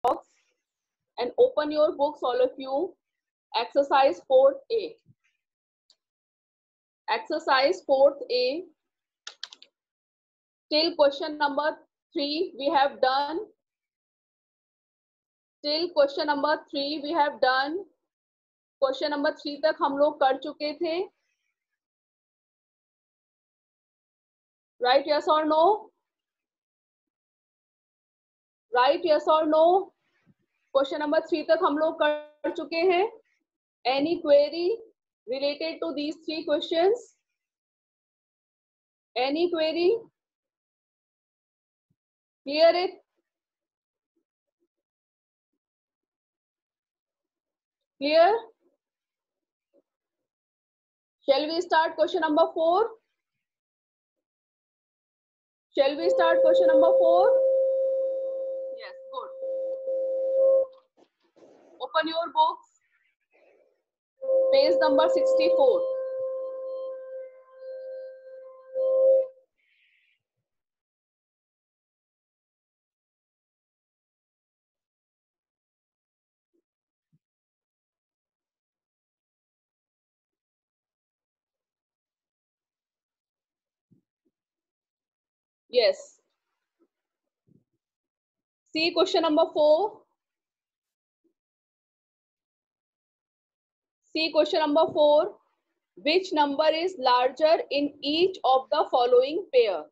box and open your books, all of you. Exercise 4A. Exercise 4A. Till question number 3 we have done. Till question number 3 we have done. Question number 3 तक हम लोग कर चुके थे. Right, yes और no? Right, yes और no? Question number 3 तक हम लोग कर चुके हैं. Any query related to these 3 questions? Any query? Clear it? Clear? Shall we start question number 4? Shall we start question number 4? Yes, good. Open your books. Page number 64. Yes. See question number 4. See question number 4. Which number is larger in each of the following pair?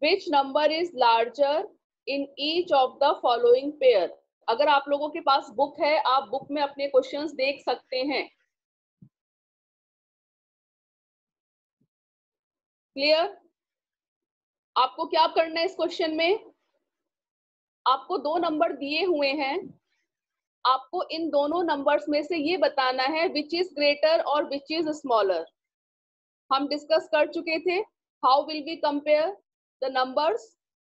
Which number is larger in each of the following pair? अगर आप लोगों के पास book है, आप book में अपने questions देख सकते हैं. क्लियर? आपको क्या करना है इस क्वेश्चन में? आपको 2 नंबर दिए हुए हैं. आपको इन दोनों नंबर्स में से ये बताना है विच इज ग्रेटर और विच इज स्मॉलर. हम डिस्कस कर चुके थे. How will we compare the numbers?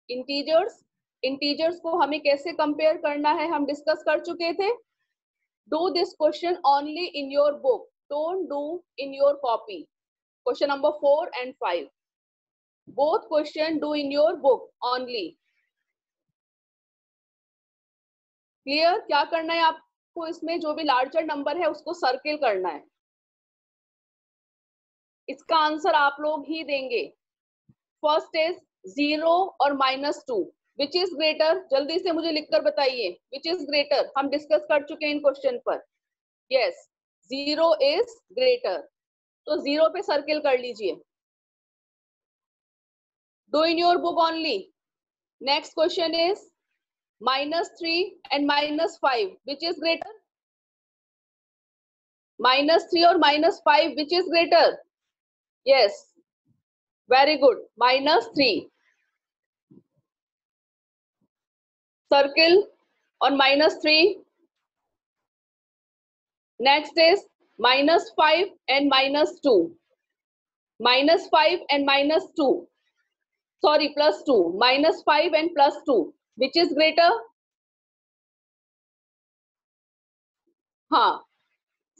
Integers को हमें कैसे कंपेयर करना है हम डिस्कस कर चुके थे. Do this question only in your book, don't do in your copy. Question number 4 and 5. Both question do in your book only. Clear? क्या करना है आपको इसमें? जो भी लार्जर नंबर है उसको सर्किल करना है. इसका आंसर आप लोग ही देंगे. फर्स्ट इज 0 और -2. विच इज ग्रेटर? जल्दी से मुझे लिखकर बताइए. विच इज ग्रेटर? हम डिस्कस कर चुके हैं इन क्वेश्चन पर. Yes, 0 is greater. तो 0 पे सर्किल कर लीजिए. Do in your book only. Next question is -3 and -5. Which is greater? -3 और -5 which is greater? Yes, very good. -3. Circle on -3. Next is -5 and -2. -5 and -2. Sorry, +2. -5 and +2. Which is greater? हाँ,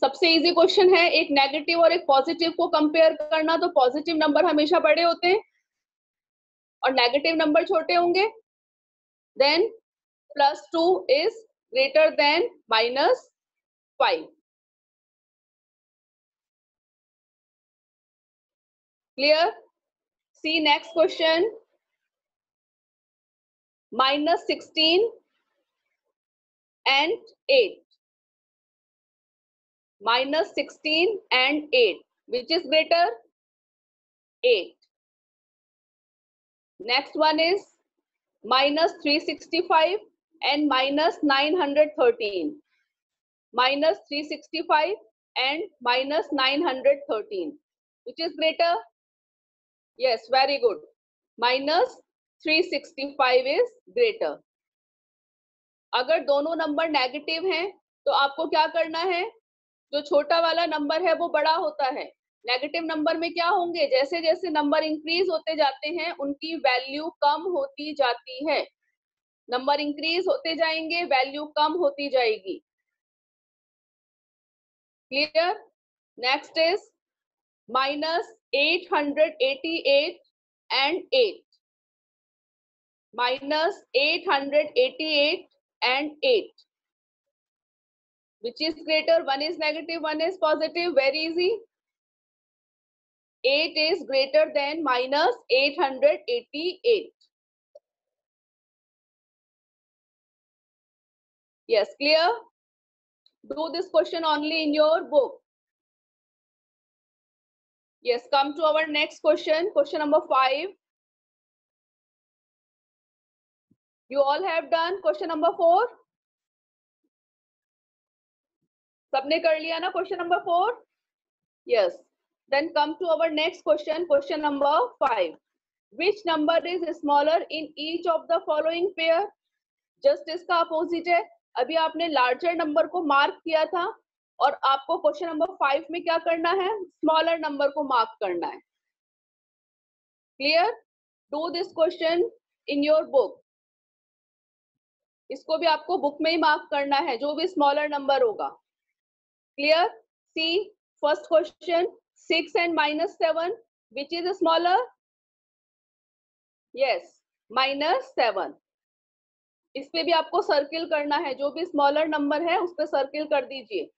सबसे easy question है. एक negative और एक positive को compare करना. तो पॉजिटिव नंबर हमेशा बड़े होते हैं और नेगेटिव नंबर छोटे होंगे. Then +2 is greater than -5. Clear? See next question. -16 and 8. -16 and 8. Which is greater? 8. Next one is -365 and -913. -365 and -913. Which is greater? Yes, very good. -365 is greater. अगर दोनों नंबर नेगेटिव हैं तो आपको क्या करना है? जो छोटा वाला नंबर है वो बड़ा होता है. नेगेटिव नंबर में क्या होंगे? जैसे जैसे नंबर इंक्रीज होते जाते हैं उनकी वैल्यू कम होती जाती है. नंबर इंक्रीज होते जाएंगे, वैल्यू कम होती जाएगी. Clear? Next is -888 and 8. Minus 888 and 8. Which is greater? One is negative, one is positive. Very easy. 8 is greater than minus 888. Yes, clear? Do this question only in your book. Yes, come to our next question. Question number 5. You all have done question number 4? सबने कर लिया ना question number 4? Yes. Then come to our next question. Question number 5. Which number is smaller in each of the following pair? Just इसका opposite है. अभी आपने larger number को mark किया था और आपको क्वेश्चन नंबर 5 में क्या करना है? स्मॉलर नंबर को मार्क करना है. Clear? Do this question in your book. इसको भी आपको बुक में ही मार्क करना है, जो भी स्मॉलर नंबर होगा. Clear? See first question, 6 and -7, which is smaller? Yes, -7. इस पे भी आपको सर्किल करना है, जो भी स्मॉलर नंबर है उस पे सर्किल कर दीजिए.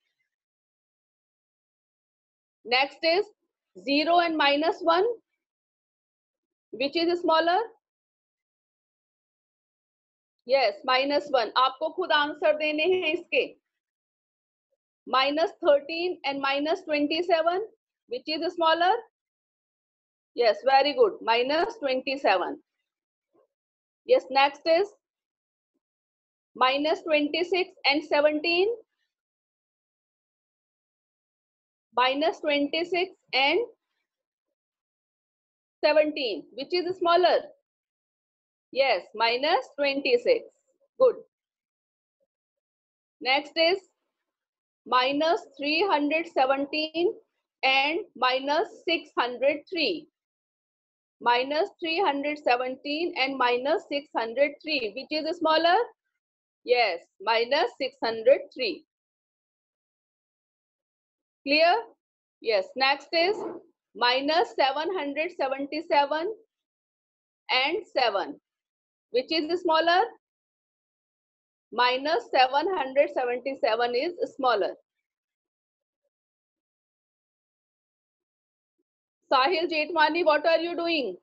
Next is 0 and -1, which is smaller? Yes, -1. आपको खुद आंसर देने हैं इसके. -13 and -27, which is smaller? Yes, very good. -27. Yes, next is -26 and 17. -26 and 17, which is smaller? Yes, -26. Good. Next is -317 and -603. -317 and -603, which is smaller? Yes, -603. Clear? Yes. Next is -777 and 7, which is smaller? -777 is smaller. Sahil Jethwani, what are you doing?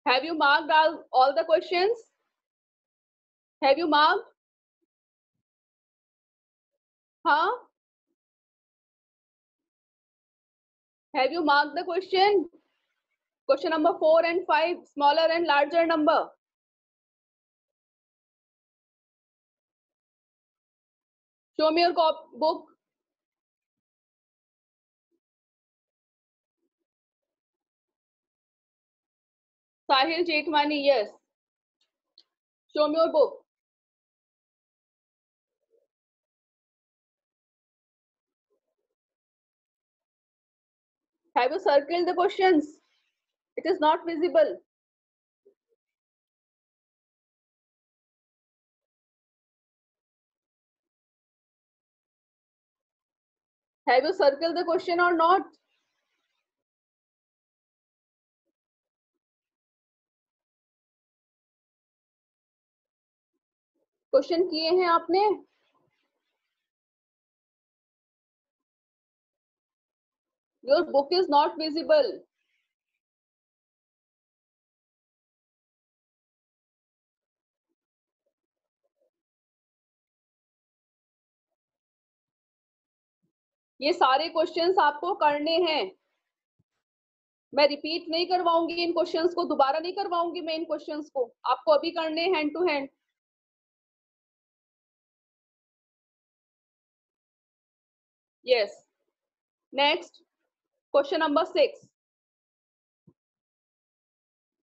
Have you marked all the questions? Have you marked? Huh? Have you marked the question? Question number 4 and 5, smaller and larger number. Show me your book. Sahil Jethwani, yes. Show me your book. Have you circled the questions? It is not visible. Have you circled the question or not? Question किए हैं आपने? Your book is not visible. ये सारे questions आपको करने हैं. मैं repeat नहीं करवाऊंगी इन क्वेश्चंस को, दोबारा नहीं करवाऊंगी मैं इन क्वेश्चंस को. आपको अभी करने hand to hand. Yes. Next, question number 6.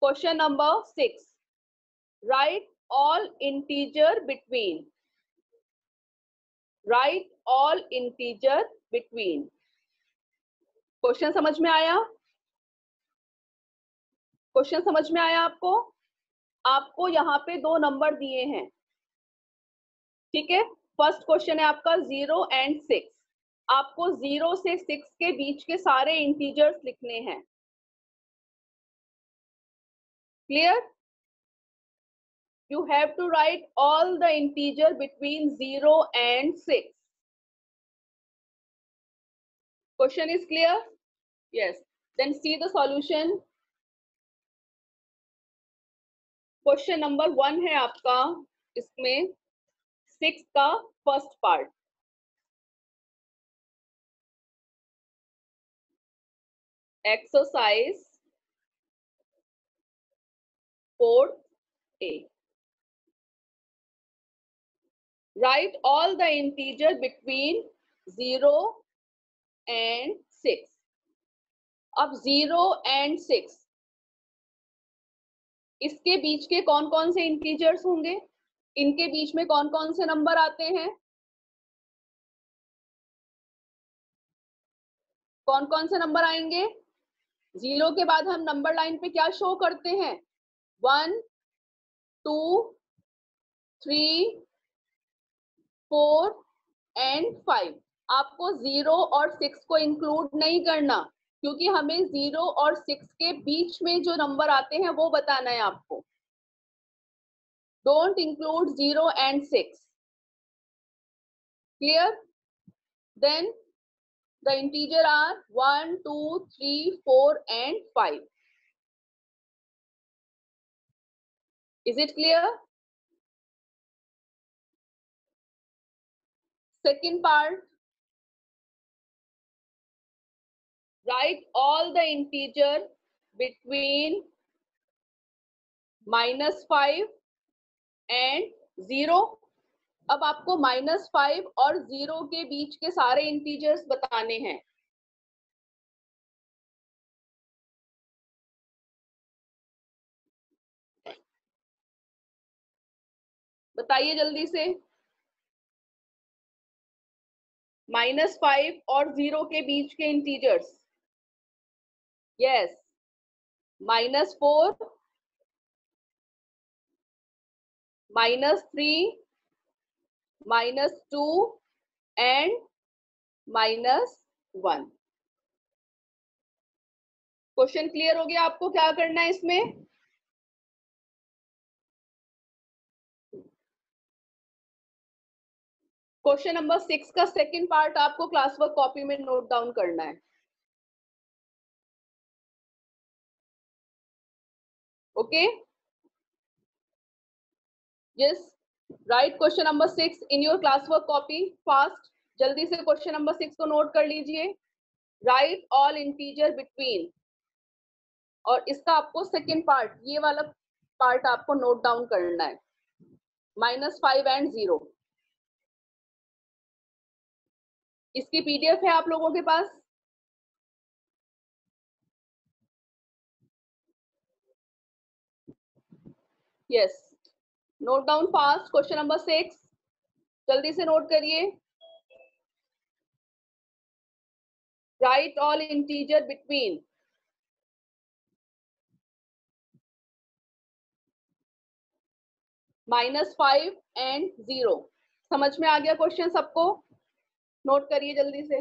Question number 6. Write all integer between. Write all integer between. Question समझ में आया? क्वेश्चन समझ में आया आपको? आपको यहाँ पे 2 नंबर दिए हैं, ठीक है? फर्स्ट क्वेश्चन है आपका 0 एंड 6। आपको 0 से 6 के बीच के सारे इंटीजर्स लिखने हैं। Clear? You have to write all the integer between 0 and 6. Question is clear? Yes. Then see the solution. Question number 1 है आपका, इसमें 6 का first part. Exercise 4A. Write all the integer between 0 and 6. अब 0 and 6 इसके बीच के कौन कौन से इंटीजर्स होंगे? इनके बीच में कौन कौन से नंबर आते हैं? कौन कौन से नंबर आएंगे? 0 के बाद हम नंबर लाइन पे क्या शो करते हैं? 1 2 3 4 एंड 5। आपको 0 और 6 को इंक्लूड नहीं करना, क्योंकि हमें 0 और 6 के बीच में जो नंबर आते हैं वो बताना है आपको। Don't include 0 and 6। Clear? Then the integer are 1 2 3 4 and 5. Is it clear? Second part, write all the integer between -5 and 0. अब आपको -5 और 0 के बीच के सारे इंटीजर्स बताने हैं। बताइए जल्दी से। -5 और 0 के बीच के integers. Yes, -4, -3, -2 and -1। Question clear हो गया? आपको क्या करना है इसमें? क्वेश्चन नंबर 6 का सेकंड पार्ट आपको क्लास वर्क कॉपी में नोट डाउन करना है। Okay? Yes, right question number 6 in your class work copy fast. जल्दी से क्वेश्चन नंबर 6 को नोट कर लीजिए। राइट ऑल इंटीजर बिटवीन, और इसका आपको सेकंड पार्ट, ये वाला पार्ट आपको नोट डाउन करना है। -5 एंड 0। इसकी पीडीएफ है आप लोगों के पास? Yes, note down fast question number 6। जल्दी से नोट करिए। Write all integer between -5 and 0। समझ में आ गया क्वेश्चन सबको? नोट करिए जल्दी से।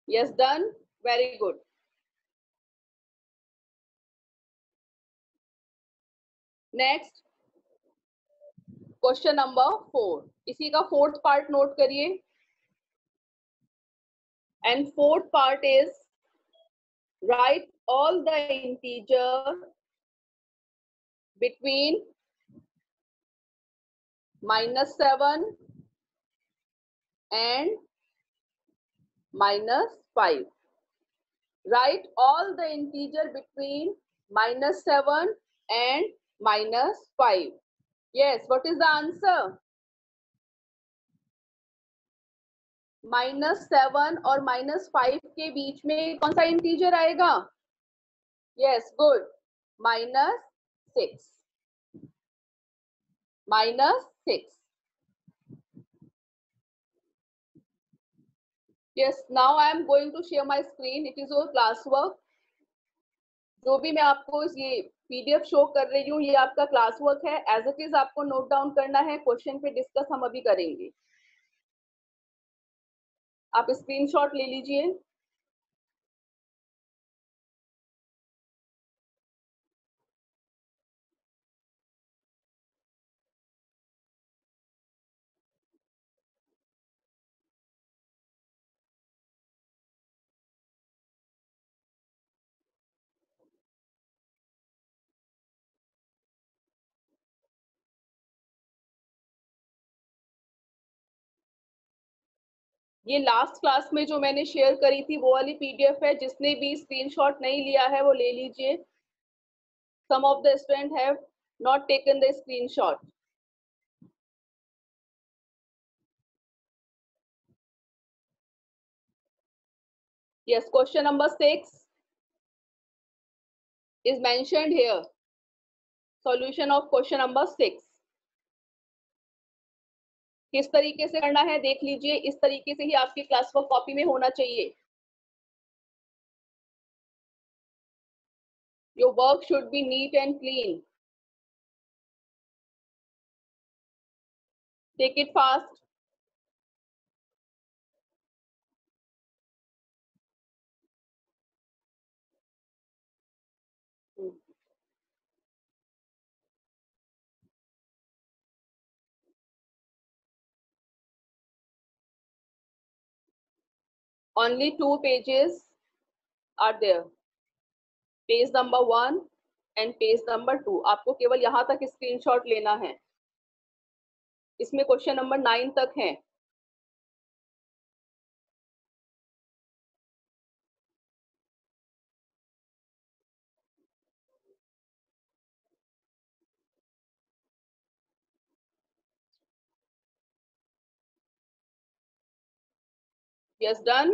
Yes, done, very good. Next question number 4, इसी का फोर्थ पार्ट नोट करिए। And fourth part is right all the integer between -7 and -5. Write all the integer between -7 and -5. Yes, what is the answer? -7 और -5 के बीच में कौन सा integer आएगा? Yes, good, -6। -6। Yes, now I am going to share my screen. It is your classwork. जो भी मैं आपको ये पीडीएफ शो कर रही हूँ ये आपका क्लास वर्क है. एज इट इज आपको नोट डाउन करना है. क्वेश्चन पे डिस्कस हम अभी करेंगे. आप स्क्रीनशॉट ले लीजिए. ये लास्ट क्लास में जो मैंने शेयर करी थी वो वाली पीडीएफ है. जिसने भी स्क्रीनशॉट नहीं लिया है वो ले लीजिए. Some of the student have not taken the screenshot. Yes, question number 6 is mentioned here. Solution of question number 6. किस तरीके से करना है देख लीजिए. इस तरीके से ही आपकी क्लास वर्क कॉपी में होना चाहिए. Your work should be neat and clean. Take it fast. Only 2 pages are there. Page number 1 and page number 2. आपको केवल यहाँ तक स्क्रीनशॉट लेना है. इसमें क्वेश्चन नंबर 9 तक है. Yes, done.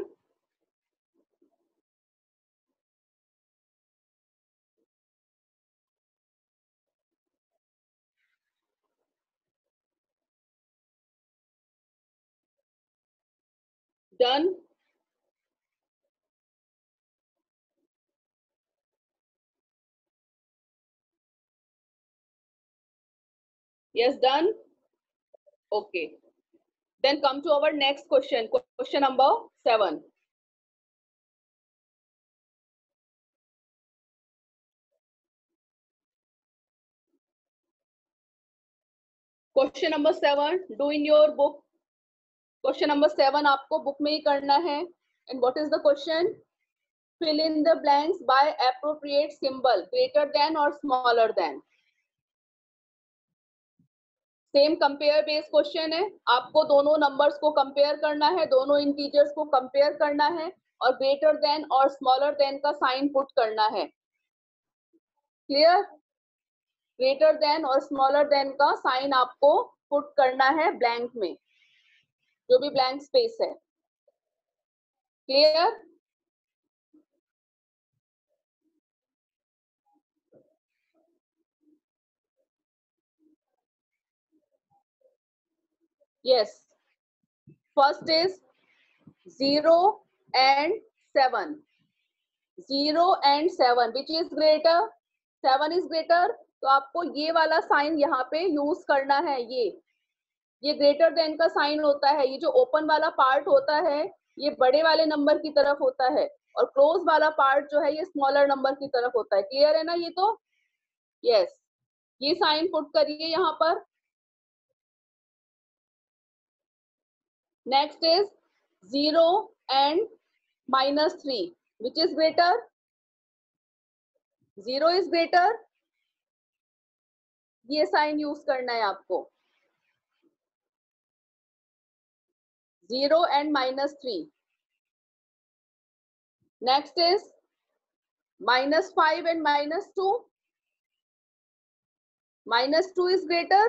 Done. Yes, done. Okay. Then come to our next question. Question number 7. Question number 7. Do in your book. Question number 7 आपको बुक में ही करना है. And what is the question? Fill in the blanks by appropriate symbol, greater than or smaller than. Same compare based question है. आपको दोनों numbers को compare करना है. दोनों इंटीजर्स को कंपेयर करना है और ग्रेटर देन और स्मॉलर देन का साइन पुट करना है. क्लियर? ग्रेटर देन और स्मॉलर देन का साइन आपको पुट करना है ब्लैंक में, जो भी ब्लैंक स्पेस है. Clear? Yes. First is 0 and 7. 0 and 7 which is greater? 7 is greater. तो आपको ये वाला साइन यहाँ पे यूज करना है. ये ग्रेटर देन का साइन होता है. ये जो ओपन वाला पार्ट होता है ये बड़े वाले नंबर की तरफ होता है और क्लोज वाला पार्ट जो है ये स्मॉलर नंबर की तरफ होता है. क्लियर है ना ये तो? यस. ये साइन पुट करिए यहाँ पर. Next is 0 and -3 which is greater? 0 is greater. ये साइन यूज करना है आपको. 0 and -3. Next is -5 and -2. -2 is greater.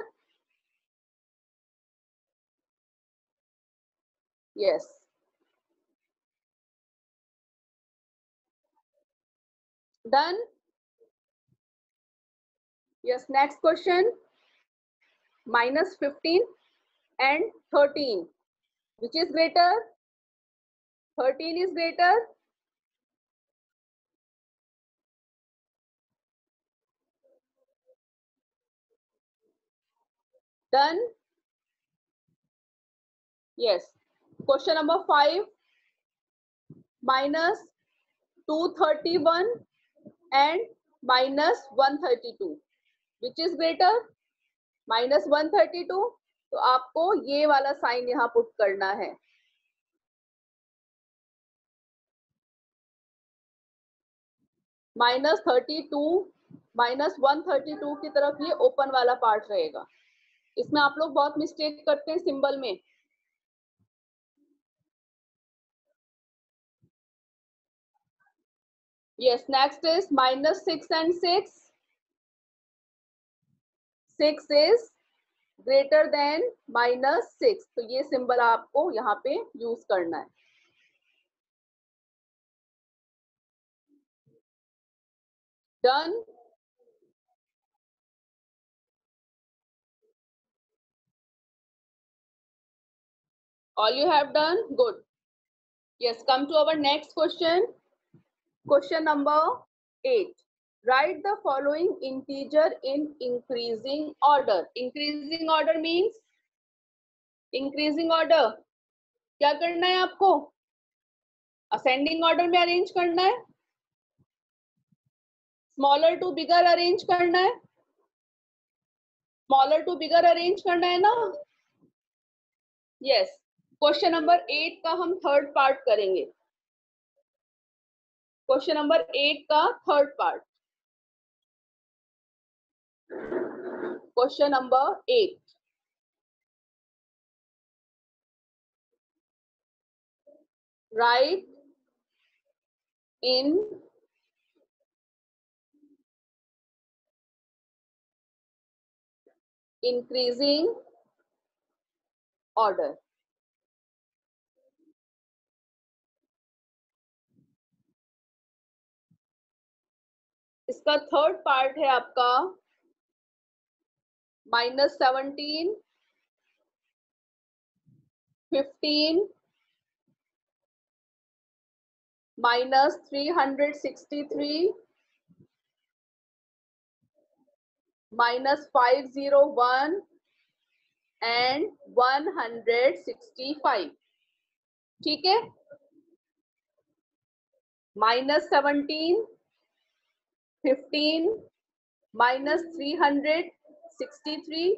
Yes. Done. Yes. Next question. -15 and 13 which is greater? 13 is greater. Done. Yes. Question number 5. Minus 231 and minus 132. Which is greater? Minus 132. तो आपको ये वाला sign यहाँ put करना है. माइनस 32 माइनस 132 की तरफ ये ओपन वाला पार्ट रहेगा. इसमें आप लोग बहुत मिस्टेक करते हैं सिंबल में. Yes, next is minus 6 and 6. 6 is greater than minus 6. तो ये सिंबल आपको यहाँ पे यूज करना है. Done. All you have done? Good. Yes, come to our next question. Question number 8. Write the following integer in increasing order. Increasing order means increasing order. क्या करना है आपको? Ascending order में arrange करना है. Smaller to bigger arrange करना है. Smaller to bigger arrange करना है ना? Yes. Question number 8 का हम थर्ड पार्ट करेंगे. Question number 8 का third part. Question number 8. Write in increasing order. इसका थर्ड पार्ट है आपका -17, 15, -363, -501 and 165. ठीक है. -17, 15, -363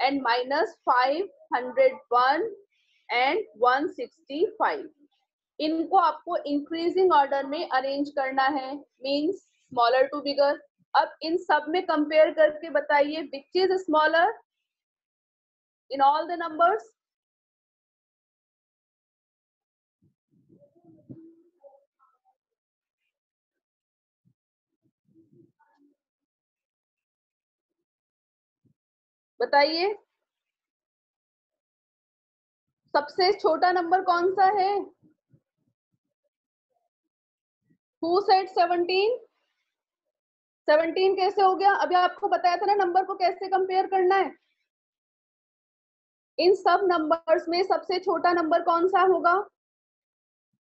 and -501 and 165. इनको आपको इंक्रीजिंग ऑर्डर में अरेंज करना है. मींस स्मॉलर टू बिगर. अब इन सब में कंपेयर करके बताइए विच is smaller in all the numbers. बताइए सबसे छोटा नंबर कौन सा है? Who said 17? 17 कैसे हो गया? अभी आपको बताया था ना नंबर को कैसे कंपेयर करना है. इन सब नंबर्स में सबसे छोटा नंबर कौन सा होगा?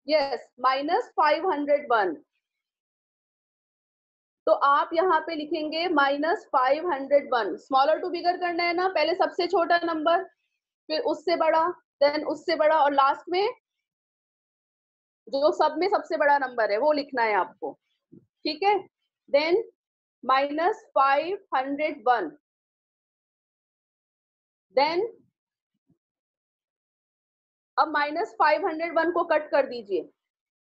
यस, -501. तो आप यहाँ पे लिखेंगे -501. स्मॉलर टू बिगर करना है ना. पहले सबसे छोटा नंबर, फिर उससे बड़ा, देन उससे बड़ा, और लास्ट में जो सब में सबसे बड़ा नंबर है वो लिखना है आपको. ठीक है. देन -501. देन अब -501 को कट कर दीजिए.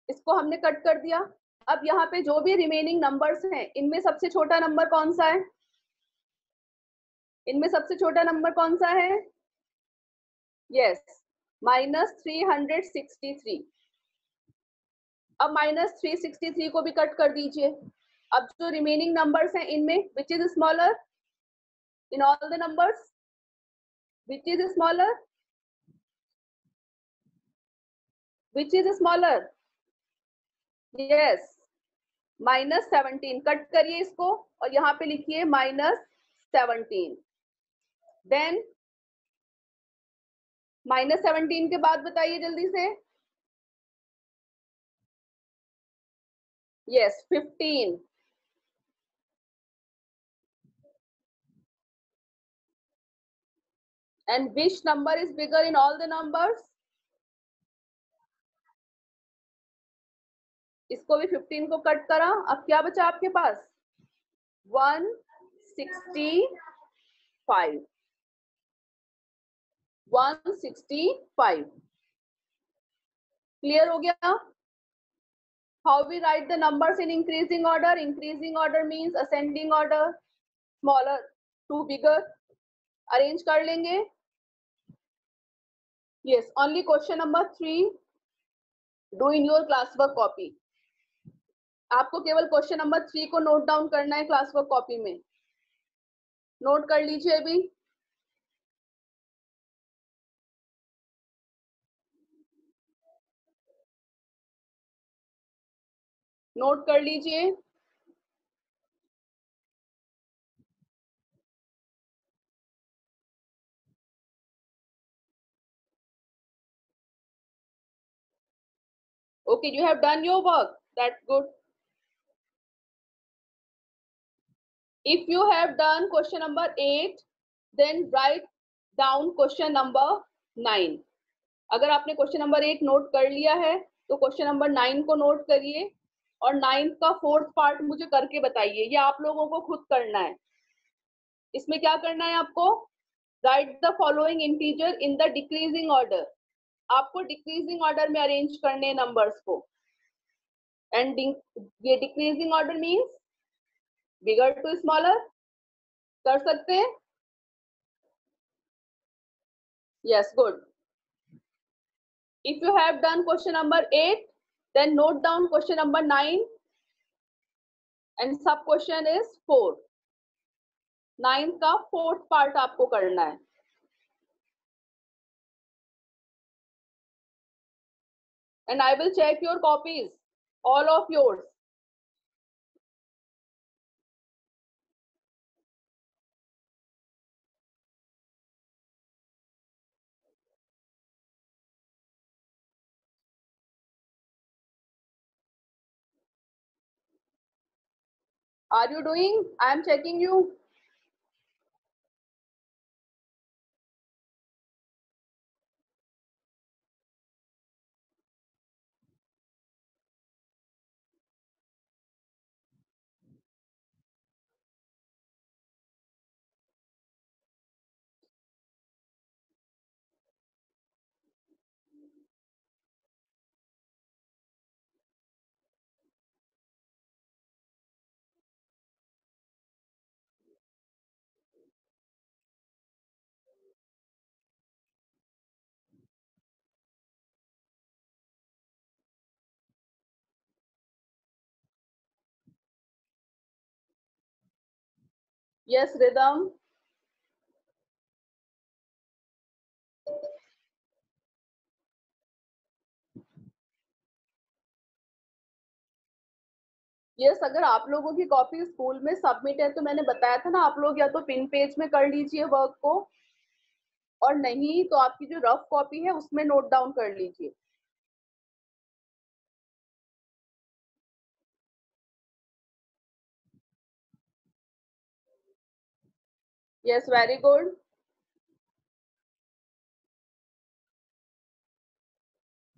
इसको हमने कट कर दिया. अब यहाँ पे जो भी रिमेनिंग नंबर्स हैं इनमें सबसे छोटा नंबर कौन सा है? इनमें सबसे छोटा नंबर कौन सा है? यस, -363. अब -363 को भी कट कर दीजिए. अब जो रिमेनिंग नंबर्स हैं इनमें विच is smaller in all the numbers? Which is smaller? Which is smaller? Yes, -17. Cut करिए इसको और यहाँ पे लिखिए -17. देन -17 के बाद बताइए जल्दी से. Yes, 15. And which number is bigger in all the numbers? इसको भी 15 को कट करा, अब क्या बचा आपके पास? 165. 165. क्लियर हो गया? How we write the numbers in increasing order? Increasing order means ascending order, smaller to bigger. Arrange कर लेंगे. Yes, only question number 3 do in your classwork copy. आपको केवल क्वेश्चन नंबर 3 को नोट डाउन करना है classwork copy में. Note कर लीजिए अभी. नोट कर लीजिए. Okay, you have done your work. That's good. If you have done question number 8, then write down question number 9. अगर आपने क्वेश्चन नंबर 8 नोट कर लिया है तो क्वेश्चन नंबर 9 को नोट करिए और 9 का 4th पार्ट मुझे करके बताइए. ये आप लोगों को खुद करना है. इसमें क्या करना है आपको? Write the following integer in the decreasing order. आपको डिक्रीजिंग ऑर्डर में अरेंज करने नंबर्स को. एंड ये decreasing order means bigger to smaller. कर सकते हैं? Yes, good. If you have done question number 8, then note down question number 9 and sub question is 4. 9 का 4th part आपको करना है. And I will check your copies, all of yours. Are you doing? I am checking you. Yes, Rhythm. Yes, अगर आप लोगों की copy school में submit है तो मैंने बताया था ना, आप लोग या तो पिन पेज में कर लीजिए वर्क को, और नहीं तो आपकी जो रफ कॉपी है उसमें नोट डाउन कर लीजिए. Yes, very good.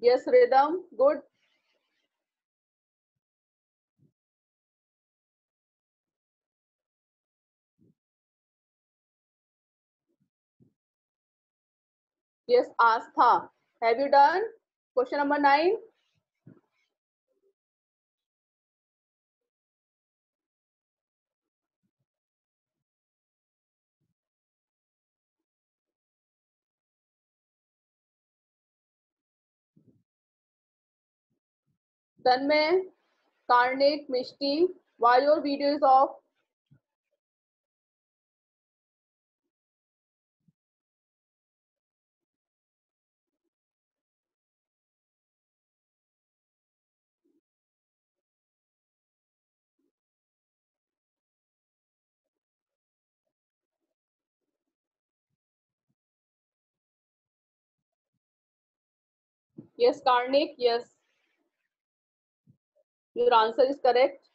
Yes, rhythm, good. Yes, Astha. Have you done question number 9? Tanmay, Karnik, Mishti, why your video is off? Yes, Karnik, yes. Your answer is correct.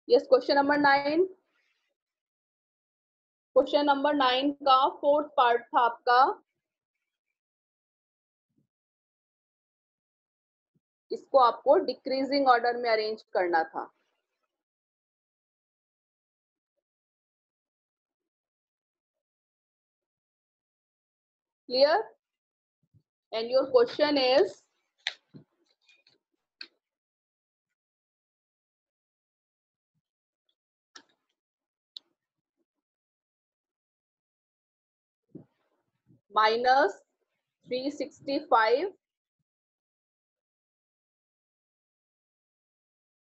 Yes, question number 9. Question number 9 का fourth part था आपका, इसको आपको decreasing order में arrange करना था। Clear? And your question is -365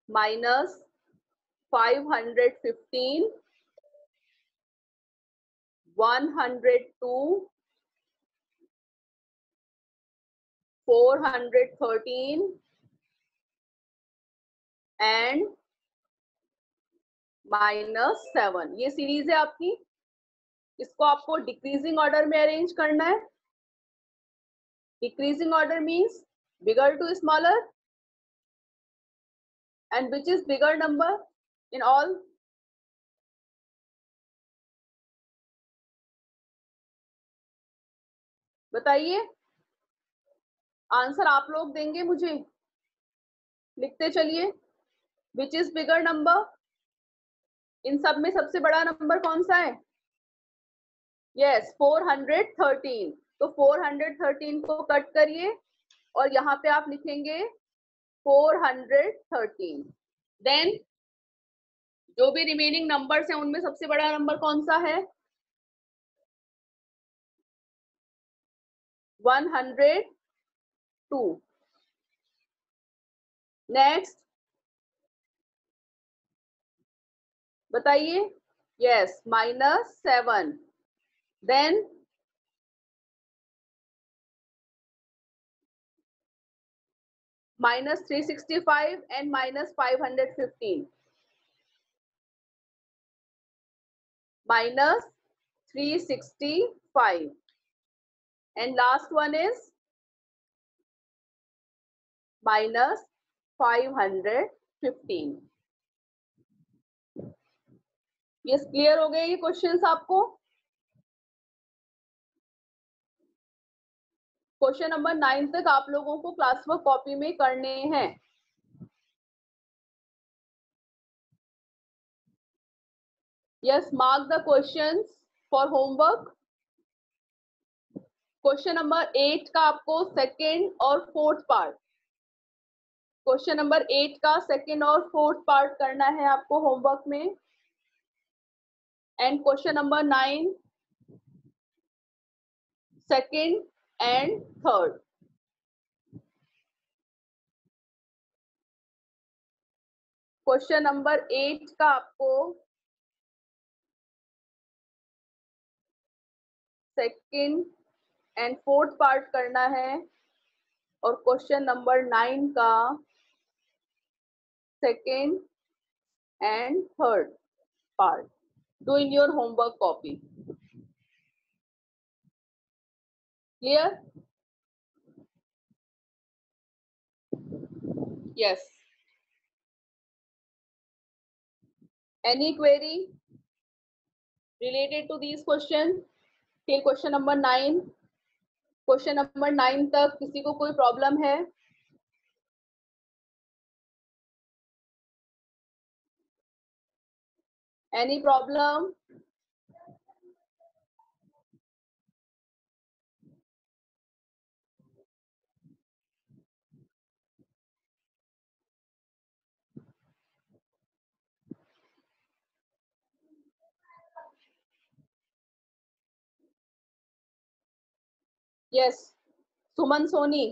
-515 102 413 and -7। ये series है आपकी, इसको आपको डिक्रीजिंग ऑर्डर में अरेंज करना है। Decreasing order means bigger to smaller, and which is bigger number in all? बताइए, आंसर आप लोग देंगे मुझे, लिखते चलिए। Which is bigger number? इन सब में सबसे बड़ा नंबर कौन सा है? यस, 413। तो 413 को कट करिए और यहाँ पे आप लिखेंगे 413। देन जो भी रिमेनिंग नंबर्स हैं उनमें सबसे बड़ा नंबर कौन सा है? 102। नेक्स्ट बताइए। Yes, -7। Then -365 and -515. -365 and last one is -515। ये क्लियर हो गए ये क्वेश्चंस आपको? क्वेश्चन नंबर 9 तक आप लोगों को क्लास वर्क कॉपी में करने हैं। Yes, mark the questions for homework. Question number 8 का आपको सेकेंड और फोर्थ पार्ट, क्वेश्चन नंबर 8 का सेकेंड और फोर्थ पार्ट करना है आपको होमवर्क में। And question number 9 second and third. Question number 8 का आपको सेकेंड एंड फोर्थ पार्ट करना है और क्वेश्चन नंबर 9 का second and third part. Do in your homework copy. Clear? Yes. Any query related to these question till question number 9? Question number 9 तक किसी को कोई प्रॉब्लम है? Any problem? Yes, Suman Soni.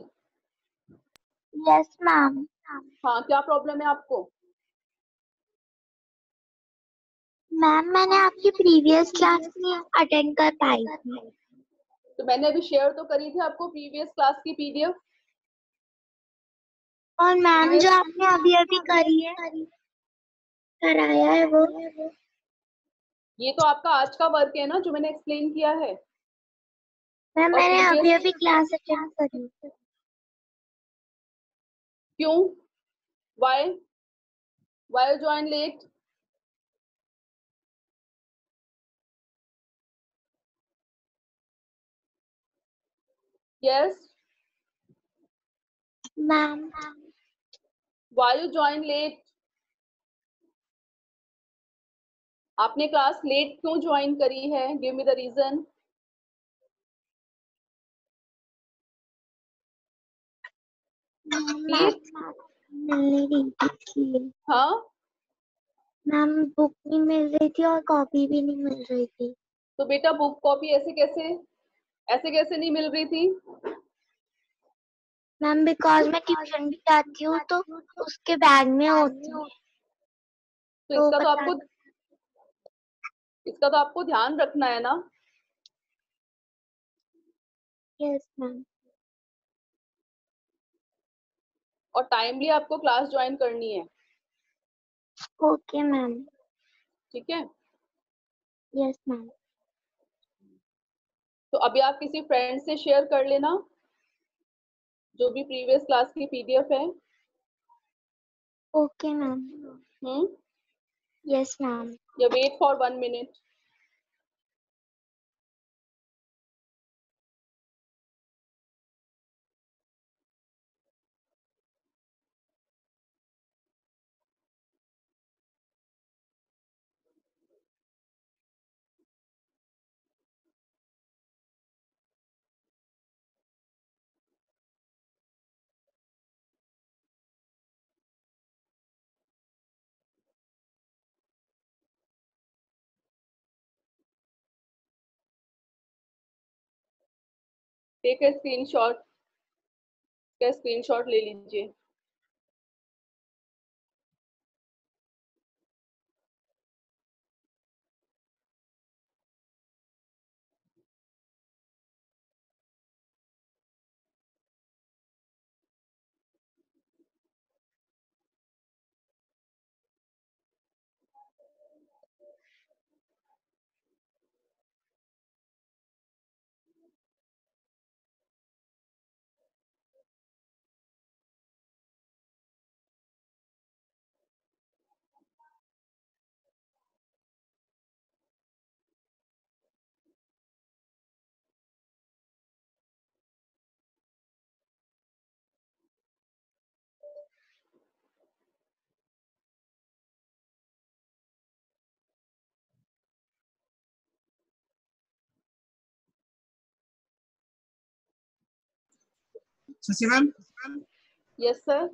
Yes ma'am. हाँ, क्या प्रॉब्लम है आपको? मैम मैंने आपकी प्रीवियस क्लास नहीं अटेंड कर पाई थी। तो मैंने अभी शेयर तो करी थी आपको प्रीवियस क्लास की पीडीएफ। और मैम जो आपने अभी अभी करी है कराया है वो। ये तो आपका आज का वर्क है ना जो मैंने एक्सप्लेन किया है। मैम और मैंने अभी previous अभी क्लास अटेंड करी। क्यों? Why you join late? Yes, ma'am why you join late? आपने क्लास लेट क्यों ज्वाइन करी है? Give me the reason. Math मिल नहीं रही थी इसलिए। हाँ, मैम बुक नहीं मिल रही थी और कॉपी भी नहीं मिल रही थी। तो बेटा बुक कॉपी ऐसे कैसे नहीं मिल रही थी? मैम बिकॉज मैं ट्यूशन भी जाती हूँ तो उसके बैग में होती है तो तो पता। इसका तो आपको ध्यान रखना है ना। Yes ma'am. और टाइमली आपको क्लास ज्वाइन करनी है। Okay ma'am. ठीक है, यस मैम। तो अभी आप किसी फ्रेंड से शेयर कर लेना जो भी प्रीवियस क्लास की पीडीएफ है। Okay ma'am. Hmm, yes ma'am. या wait for 1 minute. Take a screenshot, का स्क्रीनशॉट ले लीजिए। Shashi ma'am, yes sir.